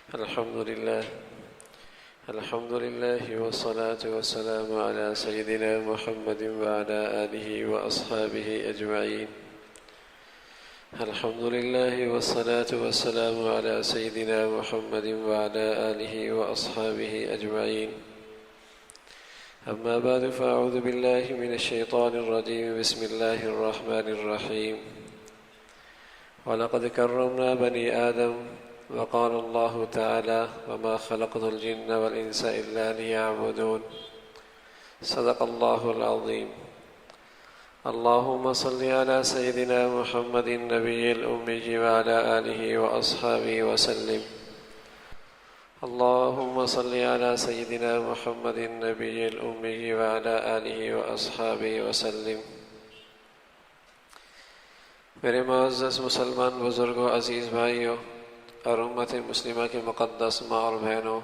الحمد لله والصلاة والسلام على سيدنا محمد وعلى آله وأصحابه أجمعين. الحمد لله والصلاة والسلام على سيدنا محمد وعلى آله وأصحابه أجمعين. أما بعد فأعوذ بالله من الشيطان الرجيم. بسم الله الرحمن الرحيم. ولقد كرمنا بني آدم وقال الله تعالى وما خلقت الجن والإنس إلا ليعبدون. صدق الله العظيم. اللهم صل على سيدنا محمد النبي الأمي وعلى آله وأصحابه وسلم. اللهم صل على سيدنا محمد النبي الأمي وعلى آله وأصحابه وسلم. میرے معزز مسلمان بزرگوں، عزیز بھائیوں اور امت مسلمہ کے مقدس ماں اور بہنوں،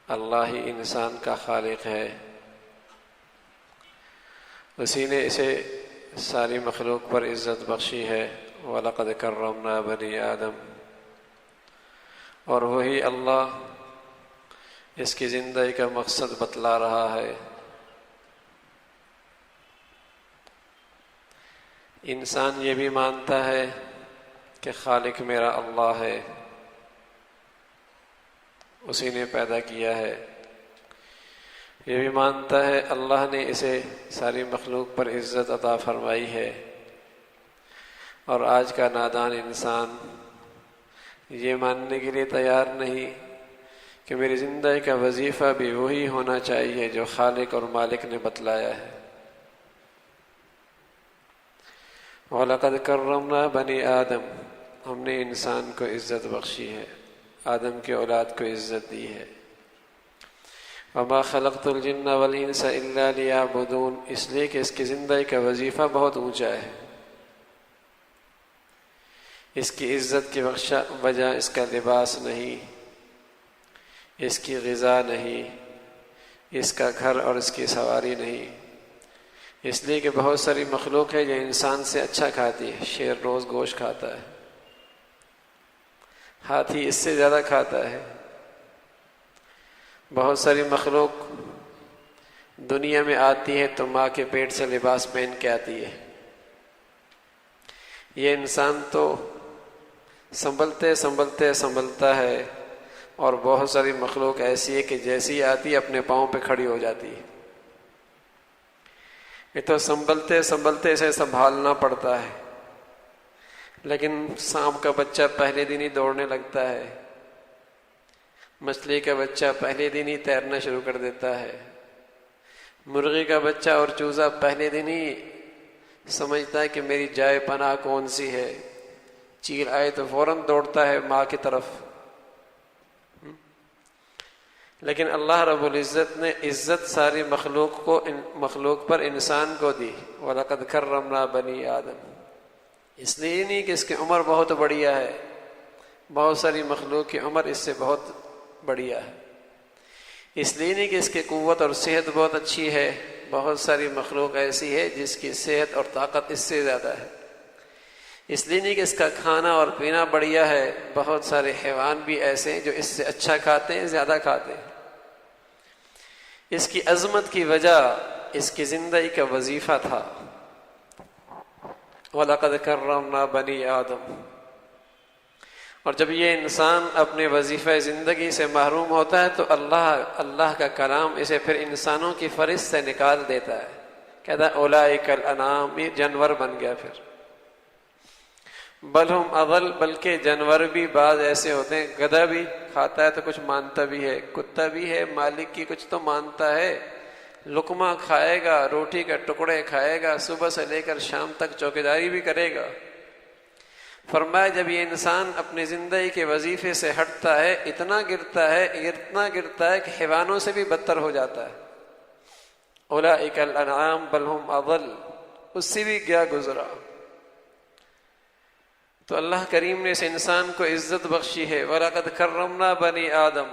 اللہ ہی انسان کا خالق ہے. اسی نے اسے ساری مخلوق پر عزت بخشی ہے. وَلَقَدْ كَرَّمْنَا بَنِي آدم. اور وہی اللہ اس کی زندگی کا مقصد بتلا رہا ہے. انسان یہ بھی مانتا ہے کہ خالق میرا اللہ ہے، اسی نے پیدا کیا ہے. یہ بھی مانتا ہے اللہ نے اسے ساری مخلوق پر عزت عطا فرمائی ہے. اور آج کا نادان انسان یہ ماننے کے لیے تیار نہیں کہ میری زندگی کا وظیفہ بھی وہی ہونا چاہیے جو خالق اور مالک نے بتلایا ہے. وَلَقَدْ كَرَّمْنَا بَنِي آدم. ہم نے انسان کو عزت بخشی ہے، آدم کی اولاد کو عزت دی ہے. وَمَا خَلَقْتُ الْجِنَّ وَالْإِنسَ إِلَّا لِيَعْبُدُونَ. اس لیے کہ اس کی زندگی کا وظیفہ بہت اونچا ہے. اس کی عزت کی وجہ اس کا لباس نہیں، اس کی غذا نہیں، اس کا گھر اور اس کی سواری نہیں. اس لیے کہ بہت ساری مخلوق ہے جو انسان سے اچھا کھاتی ہے. شیر روز گوشت کھاتا ہے، ہاتھی اس سے زیادہ کھاتا ہے. بہت ساری مخلوق دنیا میں آتی ہے تو ماں کے پیٹ سے لباس پہن کے آتی ہے. یہ انسان تو سنبھلتا ہے. اور بہت ساری مخلوق ایسی ہے کہ جیسی آتی ہے اپنے پاؤں پہ کھڑی ہو جاتی ہے. یہ تو سنبھلتے اسے سنبھالنا پڑتا ہے. لیکن سانپ کا بچہ پہلے دن ہی دوڑنے لگتا ہے، مچھلی کا بچہ پہلے دن ہی تیرنا شروع کر دیتا ہے، مرغی کا بچہ اور چوزا پہلے دن ہی سمجھتا ہے کہ میری جائے پناہ کون سی ہے. چیل آئے تو فوراً دوڑتا ہے ماں کی طرف. لیکن اللہ رب العزت نے عزت ساری مخلوق پر انسان کو دی. وَلَقَدْ كَرَّمْنَا بَنِي آدم. اس لیے نہیں کہ اس کی عمر بہت بڑھیا ہے، بہت ساری مخلوق کی عمر اس سے بہت بڑھیا ہے. اس لیے نہیں کہ اس کی قوت اور صحت بہت اچھی ہے، بہت ساری مخلوق ایسی ہے جس کی صحت اور طاقت اس سے زیادہ ہے. اس لیے نہیں کہ اس کا کھانا اور پینا بڑھیا ہے، بہت سارے حیوان بھی ایسے ہیں جو اس سے اچھا کھاتے ہیں، زیادہ کھاتے ہیں. اس کی عظمت کی وجہ اس کی زندگی کا وظیفہ تھا. وَلَقَدْ كَرَّمْنَا بَنِي آدم. اور جب یہ انسان اپنے وظیفہ زندگی سے محروم ہوتا ہے تو اللہ کا کلام اسے پھر انسانوں کی فہرست سے نکال دیتا ہے. کہتا ہے اولئک الانعام. یہ جانور بن گیا. پھر بل ہم اضل. بلکہ جانور بھی بعض ایسے ہوتے ہیں، گدھا بھی کھاتا ہے تو کچھ مانتا بھی ہے، کتا بھی ہے مالک کی کچھ تو مانتا ہے، لقمہ کھائے گا، روٹی کا ٹکڑے کھائے گا، صبح سے لے کر شام تک چوکیداری بھی کرے گا. فرمایا جب یہ انسان اپنی زندگی کے وظیفے سے ہٹتا ہے اتنا گرتا ہے کہ حیوانوں سے بھی بدتر ہو جاتا ہے. اولئک الانعام بل ہم اضل. اس سے بھی گیا گزرا. تو اللہ کریم نے اس انسان کو عزت بخشی ہے. وَلَقَدْ كَرَّمْنَا بَنِي آدم.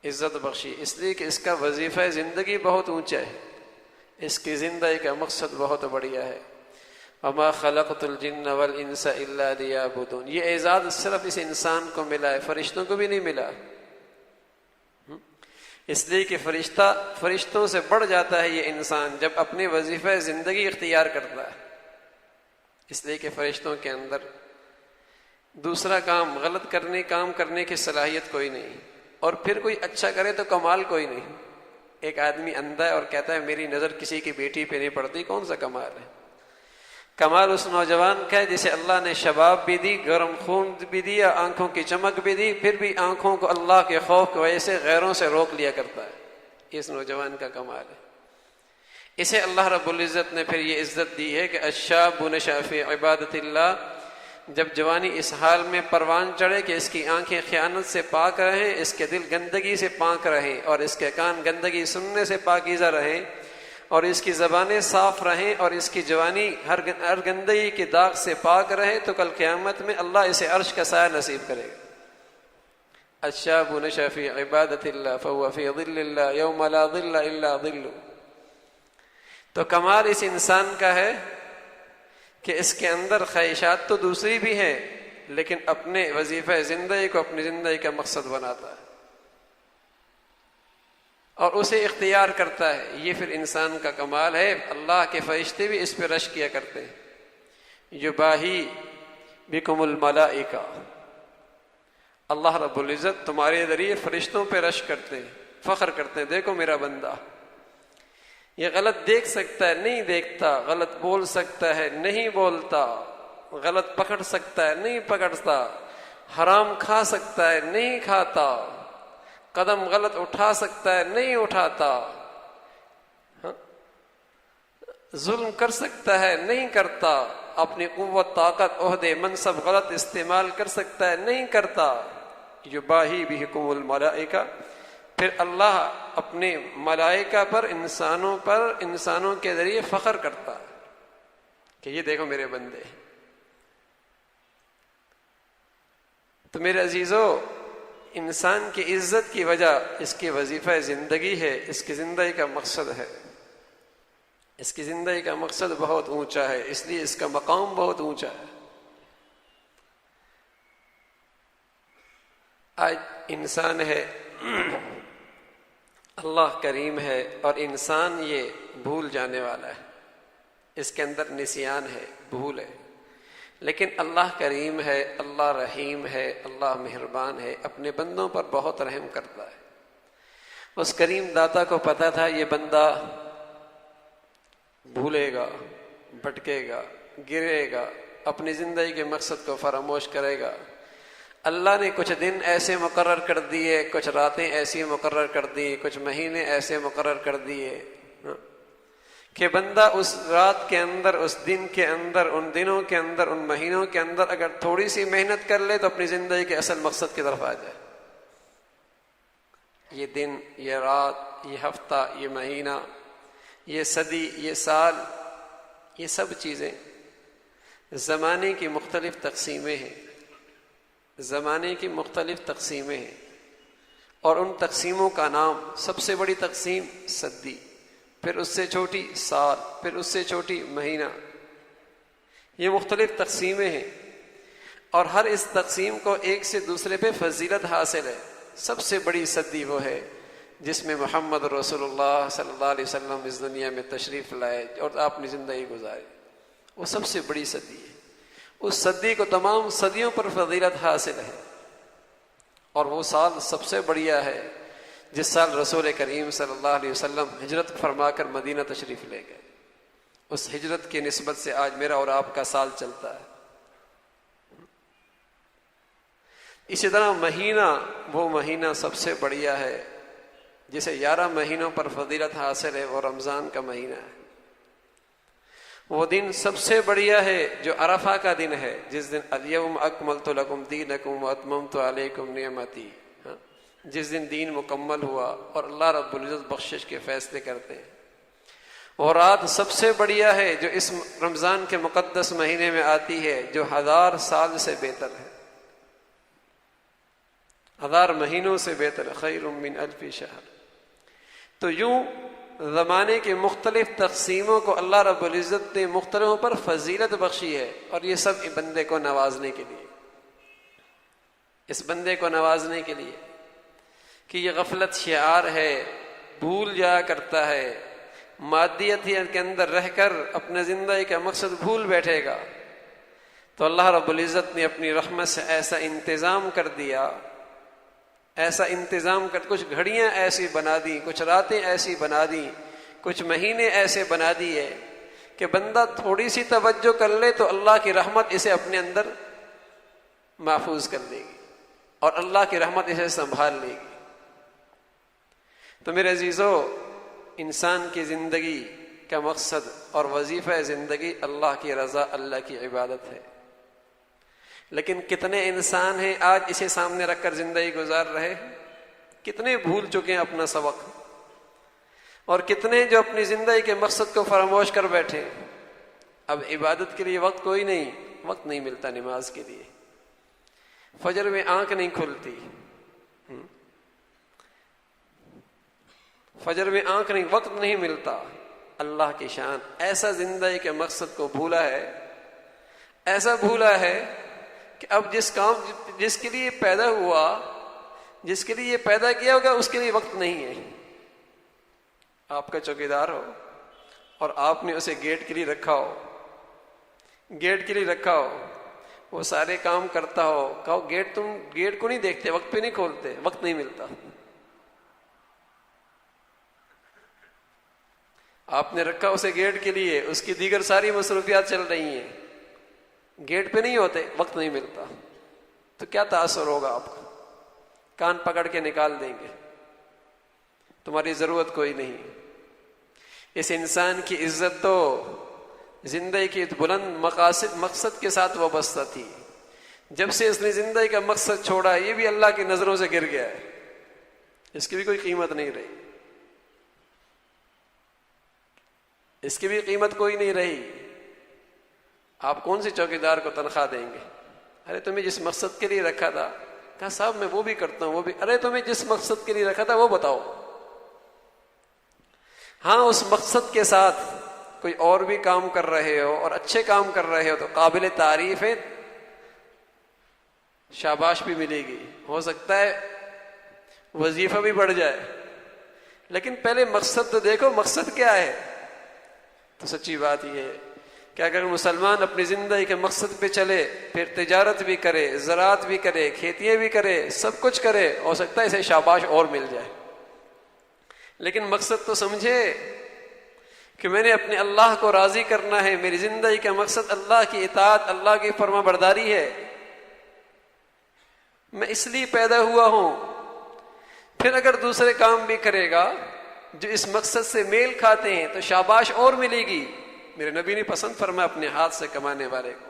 عزت بخشی اس لیے کہ اس کا وظیفہ زندگی بہت اونچا ہے، اس کی زندگی کا مقصد بہت بڑھیا ہے. وما خلقت الجن والانس الا لیعبدون. یہ اعزاز صرف اس انسان کو ملا ہے، فرشتوں کو بھی نہیں ملا، اس لیے کہ فرشتوں سے بڑھ جاتا ہے یہ انسان جب اپنے وظیفہ زندگی اختیار کرتا ہے. اس لیے کہ فرشتوں کے اندر دوسرا غلط کام کرنے کی صلاحیت کوئی نہیں، اور پھر کوئی اچھا کرے تو کمال کوئی نہیں. ایک آدمی اندھا ہے اور کہتا ہے میری نظر کسی کی بیٹی پہ نہیں پڑتی، کون سا کمال ہے؟ کمال اس نوجوان کا ہے جسے اللہ نے شباب بھی دی، گرم خون بھی دیا، آنکھوں کی چمک بھی دی، پھر بھی آنکھوں کو اللہ کے خوف کی وجہ سے غیروں سے روک لیا کرتا ہے. اس نوجوان کا کمال ہے. اسے اللہ رب العزت نے پھر یہ عزت دی ہے کہ الشاب نشأ فی عبادت اللہ. جب جوانی اس حال میں پروان چڑھے کہ اس کی آنکھیں خیانت سے پاک رہیں، اس کے دل گندگی سے پاک رہیں، اور اس کے کان گندگی سننے سے پاکیزہ رہیں، اور اس کی زبانیں صاف رہیں، اور اس کی جوانی ہر گندگی کے داغ سے پاک رہے، تو کل قیامت میں اللہ اسے عرش کا سایہ نصیب کرے گا. الشاب نشأ فی عبادت اللہ فهو فی ظل اللہ یوم لا ظل الا ظلہ. تو کمال اس انسان کا ہے کہ اس کے اندر خواہشات تو دوسری بھی ہیں، لیکن اپنے وظیفہ زندگی کو اپنی زندگی کا مقصد بناتا ہے اور اسے اختیار کرتا ہے. یہ پھر انسان کا کمال ہے. اللہ کے فرشتے بھی اس پہ رش کیا کرتے ہیں. یباہی بکم الملائکہ، اللہ رب العزت تمہارے ذریعے فرشتوں پہ رش کرتے ہیں، فخر کرتے ہیں، دیکھو میرا بندہ یہ غلط دیکھ سکتا ہے نہیں دیکھتا، غلط بول سکتا ہے نہیں بولتا، غلط پکڑ سکتا ہے نہیں پکڑتا، حرام کھا سکتا ہے نہیں کھاتا، قدم غلط اٹھا سکتا ہے نہیں اٹھاتا، ظلم کر سکتا ہے نہیں کرتا، اپنی قوت طاقت عہدے منصب غلط استعمال کر سکتا ہے نہیں کرتا. یباہی بہکم الملائکہ، پھر اللہ اپنے ملائکہ پر انسانوں کے ذریعے فخر کرتا ہے کہ یہ دیکھو میرے بندے. تو میرے عزیزو، انسان کی عزت کی وجہ اس کی وظیفہ زندگی ہے، اس کی زندگی کا مقصد ہے. اس کی زندگی کا مقصد بہت اونچا ہے، اس لیے اس کا مقام بہت اونچا ہے. آج انسان ہے، اللہ کریم ہے، اور انسان یہ بھول جانے والا ہے، اس کے اندر نسیان ہے، بھول ہے. لیکن اللہ کریم ہے، اللہ رحیم ہے، اللہ مہربان ہے، اپنے بندوں پر بہت رحم کرتا ہے. اس کریم داتا کو پتا تھا یہ بندہ بھولے گا، بھٹکے گا، گرے گا، اپنی زندگی کے مقصد کو فراموش کرے گا. اللہ نے کچھ دن ایسے مقرر کر دیے، کچھ راتیں ایسی مقرر کر دی، کچھ مہینے ایسے مقرر کر دیے کہ بندہ اس رات کے اندر، اس دن کے اندر، ان دنوں کے اندر، ان مہینوں کے اندر اگر تھوڑی سی محنت کر لے تو اپنی زندگی کے اصل مقصد کی طرف آ جائے. یہ دن، یہ رات، یہ ہفتہ، یہ مہینہ، یہ صدی، یہ سال، یہ سب چیزیں زمانے کی مختلف تقسیمیں ہیں. زمانے کی مختلف تقسیمیں ہیں، اور ان تقسیموں کا نام سب سے بڑی تقسیم صدی، پھر اس سے چھوٹی سال، پھر اس سے چھوٹی مہینہ. یہ مختلف تقسیمیں ہیں، اور ہر اس تقسیم کو ایک سے دوسرے پہ فضیلت حاصل ہے. سب سے بڑی صدی وہ ہے جس میں محمد رسول اللہ صلی اللہ علیہ وسلم اس دنیا میں تشریف لائے اور آپ نے زندگی گزاری. وہ سب سے بڑی صدی ہے. اس صدی کو تمام صدیوں پر فضیلت حاصل ہے. اور وہ سال سب سے بڑھیا ہے جس سال رسول کریم صلی اللہ علیہ وسلم ہجرت فرما کر مدینہ تشریف لے گئے. اس ہجرت کی نسبت سے آج میرا اور آپ کا سال چلتا ہے. اسی طرح مہینہ، وہ مہینہ سب سے بڑھیا ہے جسے 11 مہینوں پر فضیلت حاصل ہے، وہ رمضان کا مہینہ ہے. وہ دن سب سے بڑھیا ہے جو عرفہ کا دن ہے، جس دن الیوم اکملت لکم دینکم واتممت علیکم نعمتی، جس دن دین مکمل ہوا اور اللہ رب العزت بخشش کے فیصلے کرتے ہیں. وہ رات سب سے بڑھیا ہے جو اس رمضان کے مقدس مہینے میں آتی ہے، جو 1000 سال سے بہتر ہے، 1000 مہینوں سے بہتر ہے، خیر من الف شہر. تو یوں زمانے کی مختلف تقسیموں کو اللہ رب العزت نے مختلفوں پر فضیلت بخشی ہے، اور یہ سب بندے کو نوازنے کے لیے، اس بندے کو نوازنے کے لیے کہ یہ غفلت شعار ہے، بھول جایا کرتا ہے، مادیت کے اندر رہ کر اپنے زندگی کا مقصد بھول بیٹھے گا، تو اللہ رب العزت نے اپنی رحمت سے ایسا انتظام کر دیا، ایسا انتظام کر، کچھ گھڑیاں ایسی بنا دی، کچھ راتیں ایسی بنا دی، کچھ مہینے ایسے بنا دیے کہ بندہ تھوڑی سی توجہ کر لے تو اللہ کی رحمت اسے اپنے اندر محفوظ کر دے گی، اور اللہ کی رحمت اسے سنبھال لے گی۔ تو میرے عزیزو، انسان کی زندگی کا مقصد اور وظیفہ زندگی اللہ کی رضا، اللہ کی عبادت ہے، لیکن کتنے انسان ہیں آج اسے سامنے رکھ کر زندگی گزار رہے ہیں؟ کتنے بھول چکے ہیں اپنا سبق، اور کتنے جو اپنی زندگی کے مقصد کو فراموش کر بیٹھے۔ اب عبادت کے لیے وقت کوئی نہیں، وقت نہیں ملتا نماز کے لیے، فجر میں آنکھ نہیں کھلتی، فجر میں آنکھ نہیں، وقت نہیں ملتا۔ اللہ کی شان، ایسا زندگی کے مقصد کو بھولا ہے، ایسا بھولا ہے کہ اب جس کے لیے پیدا ہوا، جس کے لیے یہ پیدا کیا ہوگا، اس کے لیے وقت نہیں ہے۔ آپ کا چوکیدار ہو اور آپ نے اسے گیٹ کے لیے رکھا ہو، گیٹ کے لیے رکھا ہو، وہ سارے کام کرتا ہو، کہو گیٹ، تم گیٹ کو نہیں دیکھتے، وقت پہ نہیں کھولتے، وقت نہیں ملتا۔ آپ نے رکھا اسے گیٹ کے لیے، اس کی دیگر ساری مصروفیات چل رہی ہیں، گیٹ پہ نہیں ہوتے، وقت نہیں ملتا، تو کیا تاثر ہوگا آپ کا؟ کان پکڑ کے نکال دیں گے، تمہاری ضرورت کوئی نہیں۔ اس انسان کی عزت تو زندگی کی بلند مقصد کے ساتھ وابستہ تھی، جب سے اس نے زندگی کا مقصد چھوڑا، یہ بھی اللہ کی نظروں سے گر گیا ہے، اس کی بھی کوئی قیمت نہیں رہی، اس کی بھی قیمت کوئی نہیں رہی۔ آپ کون سی چوکیدار کو تنخواہ دیں گے؟ ارے تمہیں جس مقصد کے لیے رکھا تھا، کہا صاحب میں وہ بھی کرتا ہوں، وہ بھی، ارے تمہیں جس مقصد کے لیے رکھا تھا وہ بتاؤ۔ ہاں، اس مقصد کے ساتھ کوئی اور بھی کام کر رہے ہو اور اچھے کام کر رہے ہو تو قابل تعریف ہے، شاباش بھی ملے گی، ہو سکتا ہے وظیفہ بھی بڑھ جائے، لیکن پہلے مقصد تو دیکھو، مقصد کیا ہے؟ تو سچی بات یہ ہے کہ اگر مسلمان اپنی زندگی کے مقصد پہ چلے، پھر تجارت بھی کرے، زراعت بھی کرے، کھیتیاں بھی کرے، سب کچھ کرے، ہو سکتا ہے اسے شاباش اور مل جائے، لیکن مقصد تو سمجھے کہ میں نے اپنے اللہ کو راضی کرنا ہے، میری زندگی کا مقصد اللہ کی اطاعت، اللہ کی فرما برداری ہے، میں اس لیے پیدا ہوا ہوں۔ پھر اگر دوسرے کام بھی کرے گا جو اس مقصد سے میل کھاتے ہیں تو شاباش اور ملے گی۔ میرے نبی نے پسند فرمایا اپنے ہاتھ سے کمانے والے کو،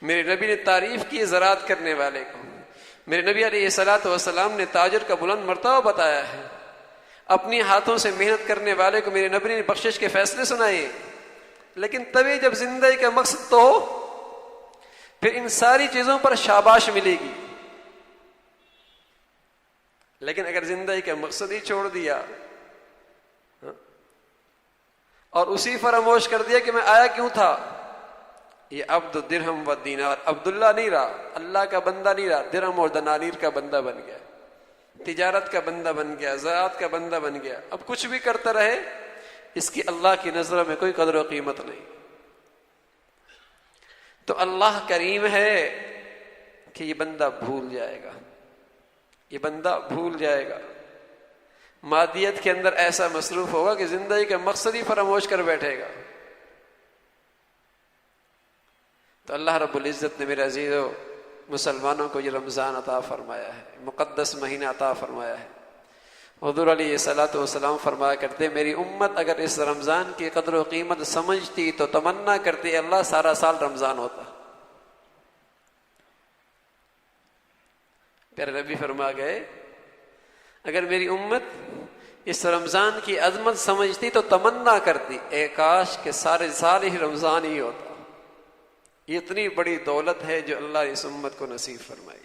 میرے نبی نے تعریف کی زراعت کرنے والے کو، میرے نبی علیہ الصلوۃ والسلام نے تاجر کا بلند مرتبہ بتایا ہے، اپنی ہاتھوں سے محنت کرنے والے کو میرے نبی نے بخشش کے فیصلے سنائے۔ لیکن تبھی جب زندگی کا مقصد تو ہو، پھر ان ساری چیزوں پر شاباش ملے گی۔ لیکن اگر زندگی کا مقصد ہی چھوڑ دیا اور اسی فراموش کر دیا کہ میں آیا کیوں تھا، یہ عبد درہم و دینار، عبداللہ نہیں رہا، اللہ کا بندہ نہیں رہا، درہم اور دنانیر کا بندہ بن گیا، تجارت کا بندہ بن گیا، زراعت کا بندہ بن گیا، اب کچھ بھی کرتا رہے، اس کی اللہ کی نظروں میں کوئی قدر و قیمت نہیں۔ تو اللہ کریم ہے کہ یہ بندہ بھول جائے گا، یہ بندہ بھول جائے گا، مادیت کے اندر ایسا مصروف ہوگا کہ زندگی کا مقصد ہی فراموش کر بیٹھے گا۔ تو اللہ رب العزت نے میرے عزیزو مسلمانوں کو یہ رمضان عطا فرمایا ہے، مقدس مہینہ عطا فرمایا ہے۔ حضور علیہ الصلوۃ والسلام فرمایا کرتے، میری امت اگر اس رمضان کی قدر و قیمت سمجھتی تو تمنا کرتی اللہ سارا سال رمضان ہوتا۔ پیارے نبی فرما گئے، اگر میری امت اس رمضان کی عظمت سمجھتی تو تمنا کرتی اے کاش کہ سارے سال ہی رمضان ہی ہوتا۔ یہ اتنی بڑی دولت ہے جو اللہ نے اس امت کو نصیب فرمائی۔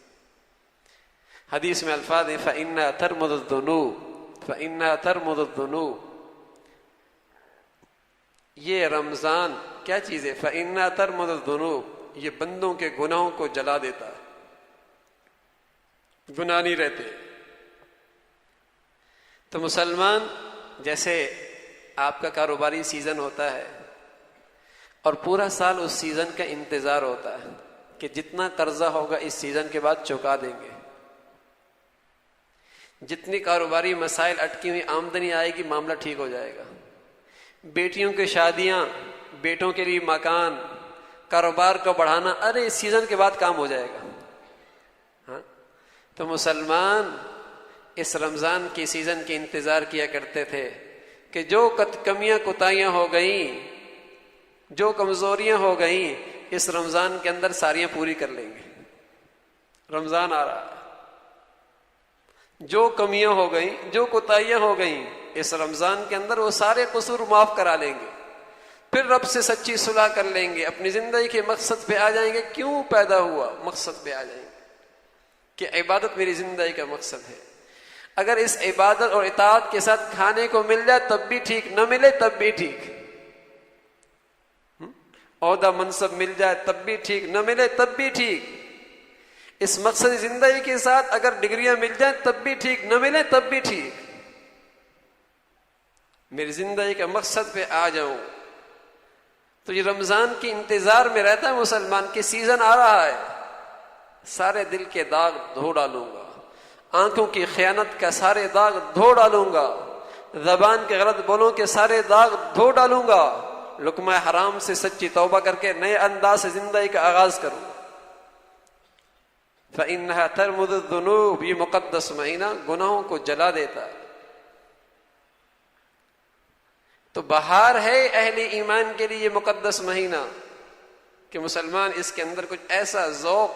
حدیث میں الفاظ ہیں فَإِنَّا تَرْمُدُ الذُّنُوبَ فَإِنَّا تَرْمُدُ الذُّنُوبَ، یہ رمضان کیا چیز ہے؟ فَإِنَّا تَرْمُدُ الذُّنُوبَ، یہ بندوں کے گناہوں کو جلا دیتا ہے، گناہ نہیں رہتے۔ تو مسلمان، جیسے آپ کا کاروباری سیزن ہوتا ہے اور پورا سال اس سیزن کا انتظار ہوتا ہے کہ جتنا قرضہ ہوگا اس سیزن کے بعد چکا دیں گے، جتنی کاروباری مسائل اٹکی ہوئی آمدنی آئے گی معاملہ ٹھیک ہو جائے گا، بیٹیوں کی شادیاں، بیٹوں کے لیے مکان، کاروبار کو بڑھانا، ارے اس سیزن کے بعد کام ہو جائے گا۔ ہاں، تو مسلمان اس رمضان کی سیزن کے انتظار کیا کرتے تھے کہ جو کمیاں کوتاہیاں ہو گئیں، جو کمزوریاں ہو گئیں، اس رمضان کے اندر ساریاں پوری کر لیں گے۔ رمضان آ رہا ہے، جو کمیاں ہو گئیں، جو کوتاہیاں ہو گئیں، اس رمضان کے اندر وہ سارے قصور معاف کرا لیں گے، پھر رب سے سچی صلح کر لیں گے، اپنی زندگی کے مقصد پہ آ جائیں گے۔ کیوں پیدا ہوا؟ مقصد پہ آ جائیں گے کہ عبادت میری زندگی کا مقصد ہے۔ اگر اس عبادت اور اطاعت کے ساتھ کھانے کو مل جائے تب بھی ٹھیک، نہ ملے تب بھی ٹھیک، عہدہ منصب مل جائے تب بھی ٹھیک، نہ ملے تب بھی ٹھیک، اس مقصد زندگی کے ساتھ اگر ڈگریاں مل جائیں تب بھی ٹھیک، نہ ملے تب بھی ٹھیک، میری زندگی کا مقصد پہ آ جاؤں۔ تو یہ رمضان کے انتظار میں رہتا ہے مسلمان کہ سیزن آ رہا ہے، سارے دل کے داغ دھو ڈالوں گا، آنکھوں کی خیانت کا سارے داغ دھو ڈالوں گا، زبان کے غلط بولوں کے سارے داغ دھو ڈالوں گا، لقمہ حرام سے سچی توبہ کر کے نئے انداز سے زندگی کا آغاز کروں گا۔ فَإِنَّهَا تَرْمُدُ الذُّنُوبَ، یہ مقدس مہینہ گناہوں کو جلا دیتا ہے۔ تو بہار ہے اہل ایمان کے لیے یہ مقدس مہینہ کہ مسلمان اس کے اندر کچھ ایسا ذوق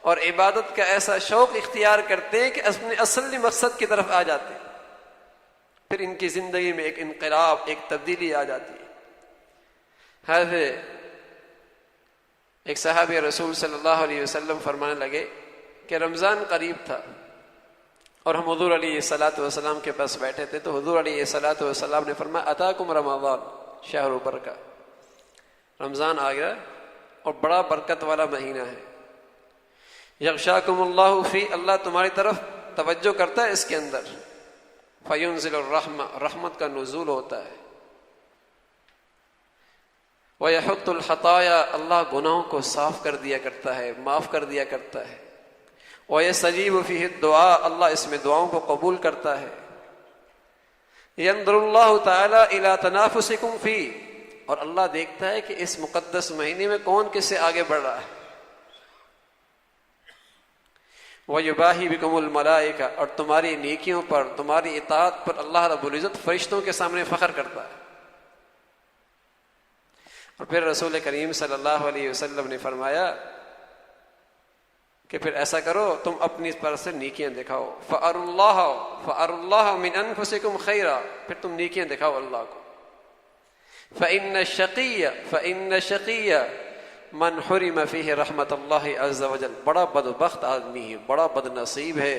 اور عبادت کا ایسا شوق اختیار کرتے ہیں کہ اپنے اصلی مقصد کی طرف آ جاتے ہیں، پھر ان کی زندگی میں ایک انقلاب، ایک تبدیلی آ جاتی ہے۔ حضرت ایک صحابی رسول صلی اللہ علیہ وسلم فرمانے لگے کہ رمضان قریب تھا اور ہم حضور علیہ الصلوۃ والسلام کے پاس بیٹھے تھے، تو حضور علیہ الصلوۃ والسلام نے فرمایا اتاکم رمضان شہر برکہ، رمضان آ گیا اور بڑا برکت والا مہینہ ہے۔ یغشاکم اللہ فی، اللہ تمہاری طرف توجہ کرتا ہے اس کے اندر، فینزل الرحمہ، رحمت کا نزول ہوتا ہے، وَيَحُطُّ الْخَطَايَا، اللہ گناہوں کو صاف کر دیا کرتا ہے، معاف کر دیا کرتا ہے، وَيَسْتَجِيبُ فِيهِ الدُّعَاء، اللہ اس میں دعاؤں کو قبول کرتا ہے، يَنْظُرُ اللَّهُ تَعَالَى إِلَى تَنَافُسِكُمْ فِيهِ، اور اللہ دیکھتا ہے کہ اس مقدس مہینے میں کون کس سے آگے بڑھ رہا ہے، وَيُبَاهِي بِكُمُ الْمَلَائِكَةُ، اور تمہاری نیکیوں پر، تمہاری اطاعت پر اللہ رب العزت فرشتوں کے سامنے فخر کرتا ہے۔ اور پھر رسول کریم صلی اللہ علیہ وسلم نے فرمایا کہ پھر ایسا کرو، تم اپنی طرف سے نیکیاں دکھاؤ، فَأَرُوا اللَّهَ مِنْ أَنفُسِكُمْ خَيْرًا، پھر تم نیکیاں دکھاؤ اللہ کو۔ فَإِنَّ الشَّقِيَّ مَنْ حُرِمَ فِيهِ رحمت اللہ عز وجل، بڑا بدبخت آدمی ہے، بڑا بد نصیب ہے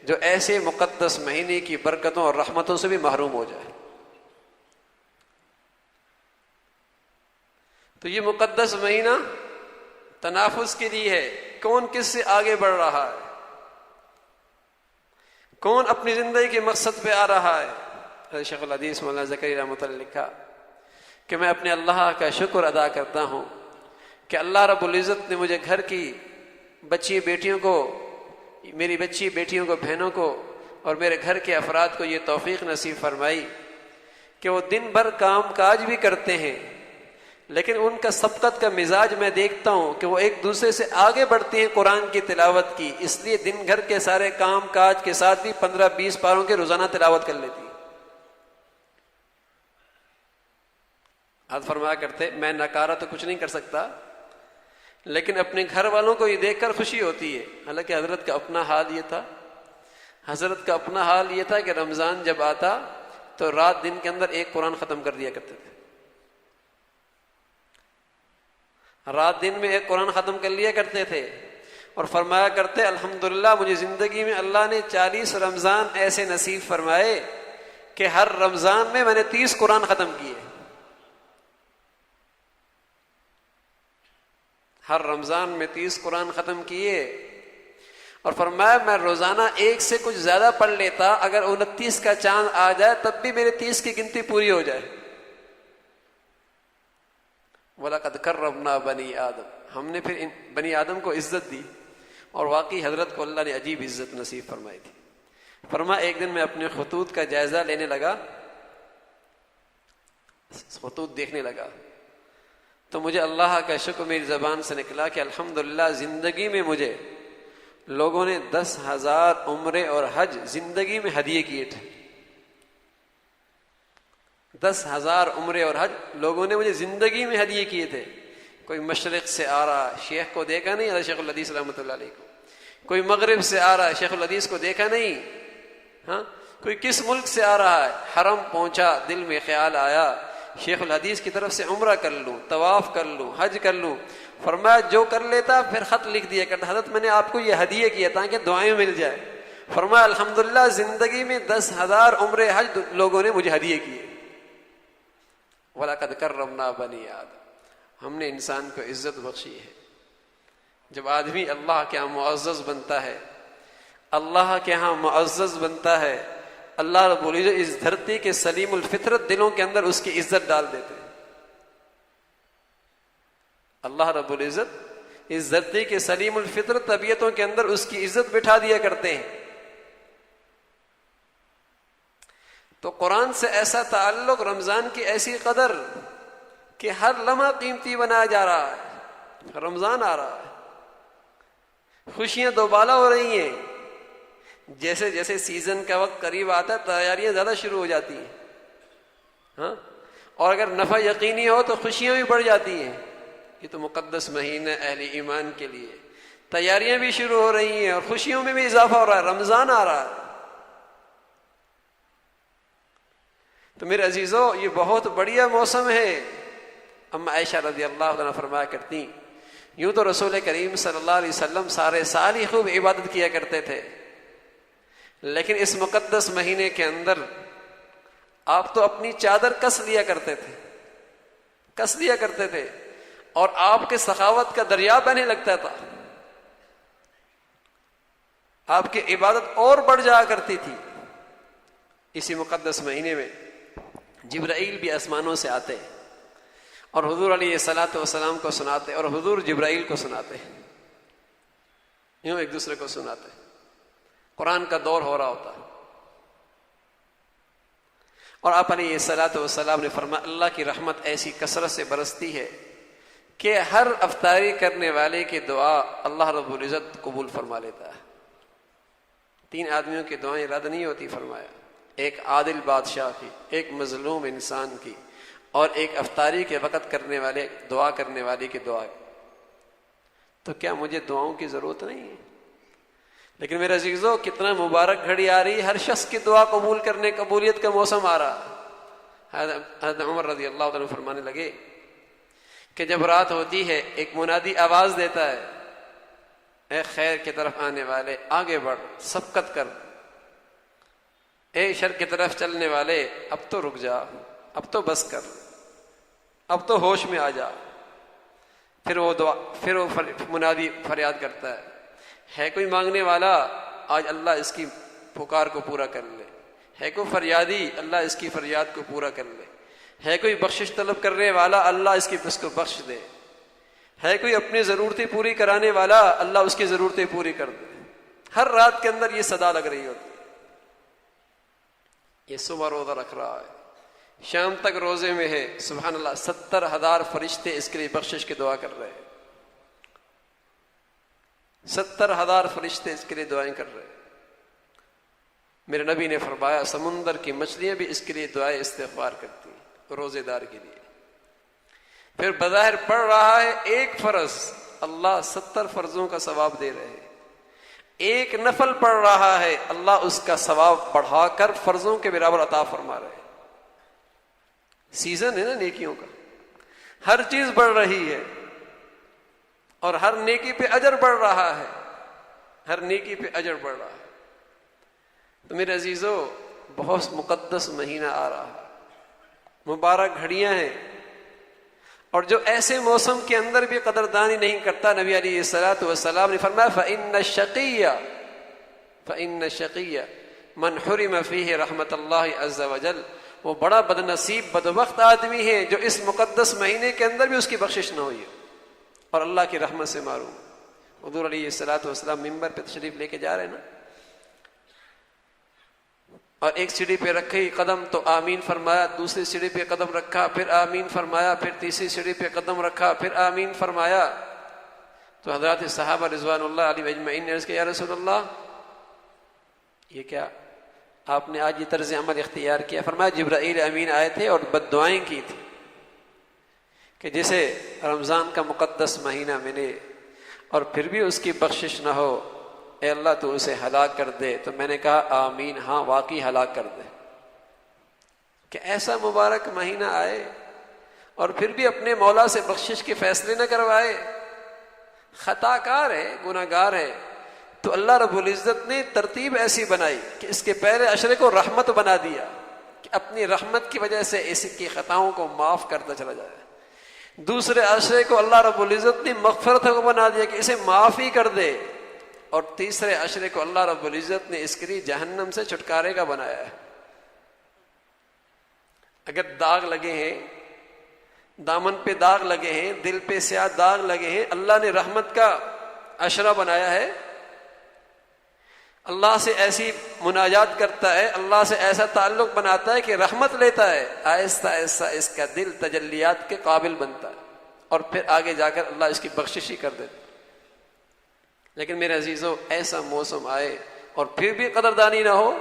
جو ایسے مقدس مہینے کی برکتوں اور رحمتوں سے بھی محروم ہو جائے۔ تو یہ مقدس مہینہ تنافس کے لیے ہے، کون کس سے آگے بڑھ رہا ہے، کون اپنی زندگی کے مقصد پہ آ رہا ہے۔ حضرت شیخ الحدیث مولانا زکریا رحمۃ اللہ لکھا کہ میں اپنے اللہ کا شکر ادا کرتا ہوں کہ اللہ رب العزت نے مجھے گھر کی بچی بیٹیوں کو، میری بچی بیٹیوں کو، بہنوں کو اور میرے گھر کے افراد کو یہ توفیق نصیب فرمائی کہ وہ دن بھر کام کاج بھی کرتے ہیں، لیکن ان کا سبقت کا مزاج میں دیکھتا ہوں کہ وہ ایک دوسرے سے آگے بڑھتے ہیں قرآن کی تلاوت کی، اس لیے دن بھر کے سارے کام کاج کے ساتھ بھی 15-20 پاروں کے روزانہ تلاوت کر لیتی۔ آج فرمایا کرتے میں نکارا تو کچھ نہیں کر سکتا، لیکن اپنے گھر والوں کو یہ دیکھ کر خوشی ہوتی ہے۔ حالانکہ حضرت کا اپنا حال یہ تھا، حضرت کا اپنا حال یہ تھا کہ رمضان جب آتا تو رات دن کے اندر ایک قرآن ختم کر دیا کرتے تھے، رات دن میں ایک قرآن ختم کر لیا کرتے تھے، اور فرمایا کرتے الحمدللہ مجھے زندگی میں اللہ نے 40 رمضان ایسے نصیب فرمائے کہ ہر رمضان میں نے 30 قرآن ختم کیے۔ ہر رمضان میں 30 قرآن ختم کیے، اور فرمایا میں روزانہ 1 سے کچھ زیادہ پڑھ لیتا، اگر 29 کا چاند آ جائے تب بھی میرے 30 کی گنتی پوری ہو جائے۔ وَلَقَدْ كَرَّمْنَا بَنِي آدم، ہم نے پھر بنی آدم کو عزت دی، اور واقعی حضرت کو اللہ نے عجیب عزت نصیب فرمائی تھی۔ فرمایا ایک دن میں اپنے خطوط کا جائزہ لینے لگا، خطوط دیکھنے لگا، تو مجھے اللہ کا شکر میری زبان سے نکلا کہ الحمدللہ زندگی میں مجھے لوگوں نے 10,000 عمرے اور حج زندگی میں ہدیے کیے تھے۔ 10,000 عمرے اور حج لوگوں نے مجھے زندگی میں ہدیے کیے تھے۔ کوئی مشرق سے آ رہا، شیخ کو دیکھا نہیں، حضرت شیخ الحدیث رحمۃ اللہ علیہ کو، کوئی مغرب سے آ رہا ہے، شیخ الحدیث کو دیکھا نہیں، ہاں کوئی کس ملک سے آ رہا ہے، حرم پہنچا، دل میں خیال آیا شیخ الحدیث کی طرف سے عمرہ کر لوں، طواف کر لوں، حج کر لوں۔ فرمایا جو کر لیتا پھر خط لکھ دیا کرتا، حضرت میں نے آپ کو یہ ہدیہ کیا تاکہ دعائیں مل جائے۔ فرمایا الحمدللہ زندگی میں 10,000 عمرے حج لوگوں نے مجھے ہدیہ کیے۔ وَلَقَدْ كَرَّمْنَا بَنِي آدم، ہم نے انسان کو عزت بخشی ہے۔ جب آدمی اللہ کے ہاں معزز بنتا ہے، اللہ کے ہاں معزز بنتا ہے، اللہ رب العزت اس دھرتی کے سلیم الفطرت دلوں کے اندر اس کی عزت ڈال دیتے ہیں۔ اللہ رب العزت اس دھرتی کے سلیم الفطرت طبیعتوں کے اندر اس کی عزت بٹھا دیا کرتے ہیں۔ تو قرآن سے ایسا تعلق، رمضان کی ایسی قدر کہ ہر لمحہ قیمتی بنایا جا رہا ہے۔ رمضان آ رہا ہے، خوشیاں دوبالا ہو رہی ہیں، جیسے جیسے سیزن کا وقت قریب آتا ہے تیاریاں زیادہ شروع ہو جاتی ہیں، ہاں، اور اگر نفع یقینی ہو تو خوشیاں بھی بڑھ جاتی ہیں۔ یہ تو مقدس مہینہ اہل ایمان کے لیے، تیاریاں بھی شروع ہو رہی ہیں اور خوشیوں میں بھی اضافہ ہو رہا ہے، رمضان آ رہا ہے۔ تو میرے عزیزو یہ بہت بڑھیا موسم ہے۔ اما عائشہ رضی اللہ عنہ فرمایا کرتی، یوں تو رسول کریم صلی اللہ علیہ وسلم سارے سال ہی خوب عبادت کیا کرتے تھے، لیکن اس مقدس مہینے کے اندر آپ تو اپنی چادر کس لیا کرتے تھے اور آپ کے سخاوت کا دریا بہنے لگتا تھا، آپ کی عبادت اور بڑھ جایا کرتی تھی۔ اسی مقدس مہینے میں جبرائیل بھی آسمانوں سے آتے اور حضور علیہ الصلوۃ والسلام کو سناتے، اور حضور جبرائیل کو سناتے، یوں ایک دوسرے کو سناتے، قرآن کا دور ہو رہا ہوتا۔ اور آپ علیہ الصلوۃ والسلام نے فرمایا اللہ کی رحمت ایسی کثرت سے برستی ہے کہ ہر افطاری کرنے والے کی دعا اللہ رب العزت قبول فرما لیتا ہے۔ 3 آدمیوں کی دعائیں رد نہیں ہوتی فرمایا، ایک عادل بادشاہ کی، ایک مظلوم انسان کی، اور ایک افطاری کے وقت کرنے والے دعا کرنے والی کی دعا۔ تو کیا مجھے دعاؤں کی ضرورت نہیں ہے؟ لیکن میرے عزیزو کتنا مبارک گھڑی آ رہی ہے، ہر شخص کی دعا قبول کرنے، قبولیت کا موسم آ رہا۔ حضرت عمر رضی اللہ عنہ فرمانے لگے کہ جب رات ہوتی ہے ایک منادی آواز دیتا ہے، اے خیر کی طرف آنے والے آگے بڑھ، سبقت کر، اے شر کی طرف چلنے والے اب تو رک جا، اب تو بس کر، اب تو ہوش میں آ جا۔ پھر وہ منادی فریاد کرتا ہے کوئی مانگنے والا، آج اللہ اس کی پکار کو پورا کر لے، ہے کوئی فریادی، اللہ اس کی فریاد کو پورا کر لے، ہے کوئی بخشش طلب کرنے والا، اللہ اس کی اس کو بخش دے، ہے کوئی اپنی ضرورتیں پوری کرانے والا، اللہ اس کی ضرورتیں پوری کر دے۔ ہر رات کے اندر یہ صدا لگ رہی ہوتی ہے۔ یہ صبح روزہ رکھ رہا ہے، شام تک روزے میں ہے، سبحان اللہ، 70,000 فرشتے اس کے لیے بخشش کی دعا کر رہے ہیں، 70,000 فرشتے اس کے لیے دعائیں کر رہے ہیں۔ میرے نبی نے فرمایا سمندر کی مچھلیاں بھی اس کے لیے دعائیں استغفار کرتی ہیں روزے دار کے لیے۔ پھر بظاہر پڑھ رہا ہے ایک فرض، اللہ 70 فرضوں کا ثواب دے رہے ہیں، ایک نفل پڑھ رہا ہے، اللہ اس کا ثواب بڑھا کر فرضوں کے برابر عطا فرما رہے ہیں۔ سیزن ہے نا نیکیوں کا، ہر چیز بڑھ رہی ہے اور ہر نیکی پہ اجر بڑھ رہا ہے، ہر نیکی پہ اجر بڑھ رہا ہے۔ تو میرے عزیزو بہت مقدس مہینہ آ رہا ہے، مبارک گھڑیاں ہیں، اور جو ایسے موسم کے اندر بھی قدردانی نہیں کرتا، نبی علیہ الصلوۃ والسلام نے فرمایا فإن الشقی من حرم فیہ رحمت اللہ عز وجل، وہ بڑا بد نصیب بدبخت آدمی ہے جو اس مقدس مہینے کے اندر بھی اس کی بخشش نہ ہوئی اور اللہ کی رحمت سے محروم۔ حضور علیہ الصلوۃ والسلام ممبر پہ تشریف لے کے جا رہے ہیں نا، اور ایک سیڑھی پہ رکھی قدم تو آمین فرمایا، دوسری سیڑھی پہ قدم رکھا پھر آمین فرمایا، پھر تیسری سیڑھی پہ قدم رکھا پھر آمین فرمایا۔ تو حضرات صحابہ رضوان اللہ علیہم اجمعین نے عرض کیا، یا رسول اللہ یہ کیا آپ نے آج یہ طرز عمل اختیار کیا؟ فرمایا جبرائیل امین آئے تھے اور بد دعائیں کی تھی کہ جسے رمضان کا مقدس مہینہ ملے اور پھر بھی اس کی بخشش نہ ہو، اے اللہ تو اسے ہلاک کر دے۔ تو میں نے کہا آمین، ہاں واقعی ہلاک کر دے، کہ ایسا مبارک مہینہ آئے اور پھر بھی اپنے مولا سے بخشش کے فیصلے نہ کروائے۔ خطا کار ہے، گناہ گار ہے، تو اللہ رب العزت نے ترتیب ایسی بنائی کہ اس کے پہلے عشرے کو رحمت بنا دیا کہ اپنی رحمت کی وجہ سے اس کی خطاؤں کو معاف کرتا چلا جائے۔ دوسرے عشرے کو اللہ رب العزت نے مغفرت کو بنا دیا کہ اسے معاف ہی کر دے، اور تیسرے عشرے کو اللہ رب العزت نے اس کے لیے جہنم سے چھٹکارے کا بنایا ہے۔ اگر داغ لگے ہیں، دامن پہ داغ لگے ہیں، دل پہ سیاہ داغ لگے ہیں، اللہ نے رحمت کا عشرہ بنایا ہے، اللہ سے ایسی مناجات کرتا ہے، اللہ سے ایسا تعلق بناتا ہے کہ رحمت لیتا ہے، آہستہ آہستہ اس کا دل تجلیات کے قابل بنتا ہے، اور پھر آگے جا کر اللہ اس کی بخشش ہی کر دیتا ہے۔ لیکن میرے عزیزو، ایسا موسم آئے اور پھر بھی قدردانی نہ ہو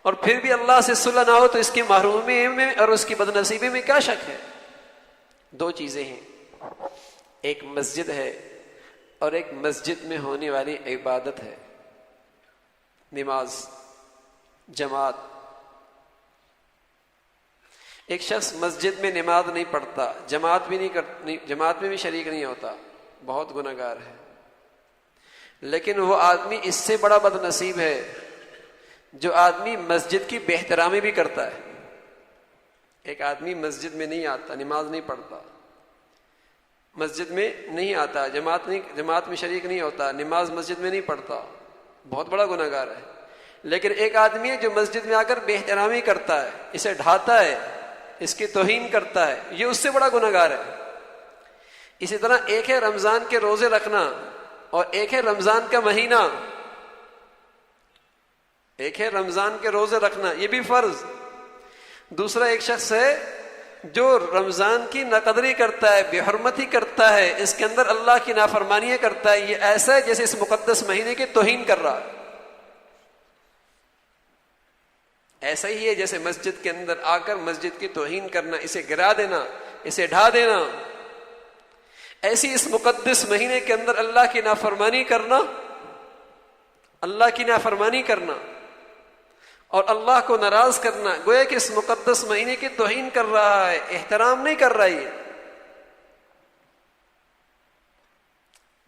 اور پھر بھی اللہ سے صلح نہ ہو، تو اس کی محرومی میں اور اس کی بد نصیبی میں کیا شک ہے؟ دو چیزیں ہیں، ایک مسجد ہے اور ایک مسجد میں ہونے والی عبادت ہے، نماز، جماعت۔ ایک شخص مسجد میں نماز نہیں پڑھتا، جماعت میں بھی شریک نہیں ہوتا، بہت گناہ گار ہے، لیکن وہ آدمی اس سے بڑا بد نصیب ہے جو آدمی مسجد کی بے احترامی بھی کرتا ہے۔ ایک آدمی مسجد میں نہیں آتا، نماز نہیں پڑھتا، مسجد میں نہیں آتا، جماعت میں شریک نہیں ہوتا، نماز مسجد میں نہیں پڑھتا، بہت بڑا گناہ گار ہے۔ لیکن ایک آدمی ہے جو مسجد میں آ کر بے احترامی کرتا ہے، اسے ڈھاتا ہے، اس کی توہین کرتا ہے، یہ اس سے بڑا گناہ گار ہے۔ اسی طرح ایک ہے رمضان کے روزے رکھنا اور ایک ہے رمضان کا مہینہ، ایک ہے رمضان کے روزے رکھنا، یہ بھی فرض۔ دوسرا ایک شخص ہے جو رمضان کی ناقدری کرتا ہے، بے حرمتی کرتا ہے، اس کے اندر اللہ کی نافرمانیاں کرتا ہے، یہ ایسا ہے جیسے اس مقدس مہینے کی توہین کر رہا ہے۔ ایسا ہی ہے جیسے مسجد کے اندر آ کر مسجد کی توہین کرنا، اسے گرا دینا، اسے ڈھا دینا۔ ایسی اس مقدس مہینے کے اندر اللہ کی نافرمانی کرنا، اللہ کی نافرمانی کرنا اور اللہ کو ناراض کرنا، گویا کہ اس مقدس مہینے کی توہین کر رہا ہے، احترام نہیں کر رہا ہے۔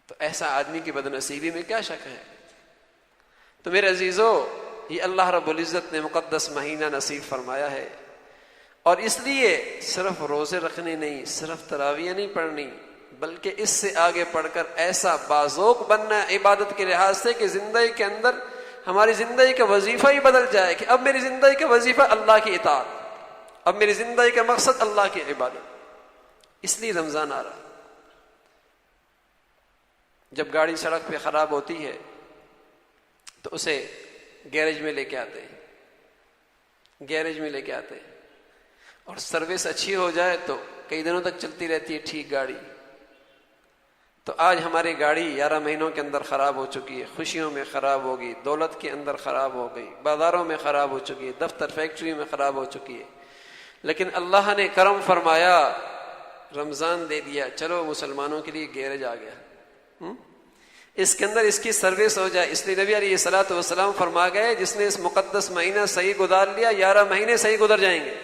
تو ایسا آدمی کی بد نصیبی میں کیا شک ہے؟ تو میرے عزیزو، یہ اللہ رب العزت نے مقدس مہینہ نصیب فرمایا ہے، اور اس لیے صرف روزے رکھنے نہیں، صرف تراویح نہیں پڑھنی، بلکہ اس سے آگے پڑھ کر ایسا باذوق بننا ہے عبادت کے لحاظ سے کہ زندگی کے اندر ہماری زندگی کا وظیفہ ہی بدل جائے کہ اب میری زندگی کا وظیفہ اللہ کی اطاعت، اب میری زندگی کا مقصد اللہ کی عبادت۔ اس لیے رمضان آ رہا۔ جب گاڑی سڑک پہ خراب ہوتی ہے تو اسے گیرج میں لے کے آتے ہیں، گیرج میں لے کے آتے ہیں، اور سروس اچھی ہو جائے تو کئی دنوں تک چلتی رہتی ہے ٹھیک گاڑی۔ تو آج ہماری گاڑی 11 مہینوں کے اندر خراب ہو چکی ہے، خوشیوں میں خراب ہوگی، دولت کے اندر خراب ہو گئی، بازاروں میں خراب ہو چکی ہے، دفتر فیکٹری میں خراب ہو چکی ہے، لیکن اللہ نے کرم فرمایا، رمضان دے دیا، چلو مسلمانوں کے لیے گیرج آ گیا، اس کے اندر اس کی سروس ہو جائے۔ اس لیے نبی علیہ الصلوۃ والسلام فرما گئے جس نے اس مقدس مہینہ صحیح گزار لیا 11 مہینے صحیح گزر جائیں گے۔